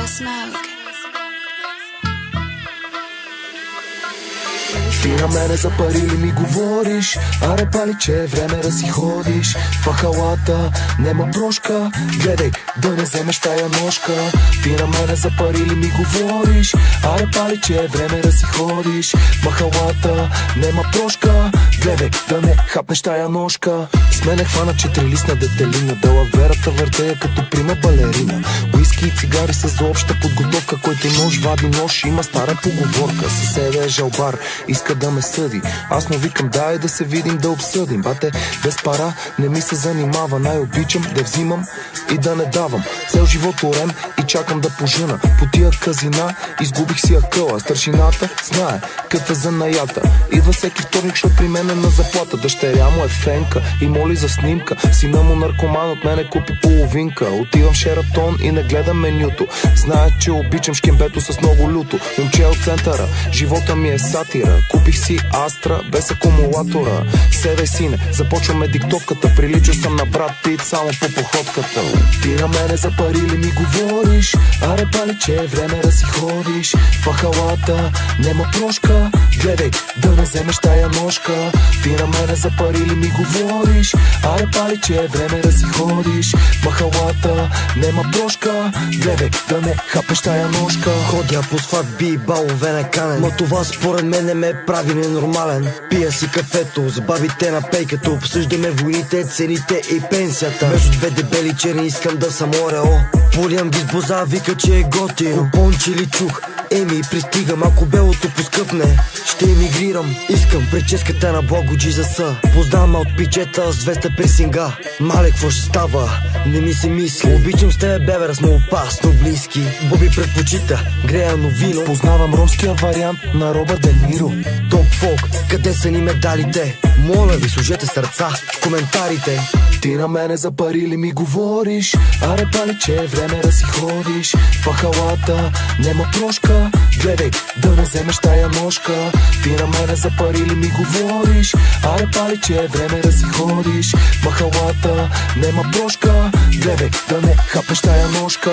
Smoke. Ти на мене за пари ли ми говориш? Аре пали, че е време да си ходиш. Пахалата, нема прошка. Гледай, да не вземеш тая ножка. Ти на мене за пари ли ми говориш? Аре пали, че е време да си ходиш. Махалата, нема прошка. Гледай, да не хапнеш тая ножка. С мене хвана 4-листна детелина. Далаверата въртея като прима балерина. Уиски и цигари са за обща подготовка. Който нож вади нож, има стара поговорка. Съседа е жалбар, иска да ме съди. Аз му викам, дай да се видим, да обсъдим. Бате, без пара не ми се занимава. Най-обичам да взимам и да не давам. Цел живот орем и чакам да пожена. По тия казина изгубих си акъла. Старшината знае какъв е занаята. Идва всеки вторник, защото при мен е на заплата. Дъщеря му е фенка и моли за снимка. Сина му наркоман от мене купи половинка. Отивам в Шератон и не гледам менюто. Знае, че обичам шкембето с много люто. Момче от центъра, живота ми е сатира. Купих си Астра без акумулатора. Седай, сине, започваме диктовката. Прилича съм на брат Пит само по походката. Ти на мене за пари ли ми говориш? Аре пали, че е време да си ходиш. Пахалата, нема прошка. Гледай, да не вземеш тая ножка. Ти на мене за пари ли ми говориш? Аре пали, че е време да си ходиш. Махалата, нема прошка. Гледай, да не хапеш тая ножка. Ходя по сватби и балове на канен, но това според мен не ме прави ненормален. Пия си кафето с бабите на пейката. Обсъждаме войните, цените и пенсията. Между две дебели черни искам да съм орео. Полям ги с боза, вика, че е готино. Понче ли чух? Еми, пристигам, ако белото поскъпне, ще емигрирам. Искам прическата на Бого Джизаса. Познавам от пичета с 200 пирсинга. Мале, какво ще става? Не ми се мисли. Обичам с тебе, бебе, сме опасно близки. Боби предпочита греяно вино. Познавам ромския вариант на Робърт Де Ниро. Топ фолк, къде са ни медалите? Моля ви, сложете сърца в коментарите. Ти на мене за пари ли ми говориш? Аре пали, че е време да си ходиш. Пахалата, нема прошка. Гледай, да не вземеш тая ножка. Ти на мене за пари ли ми говориш? Аре пали, че е време да си ходиш. Махалата, нема прошка. Гледай, да не хапеш тая ножка.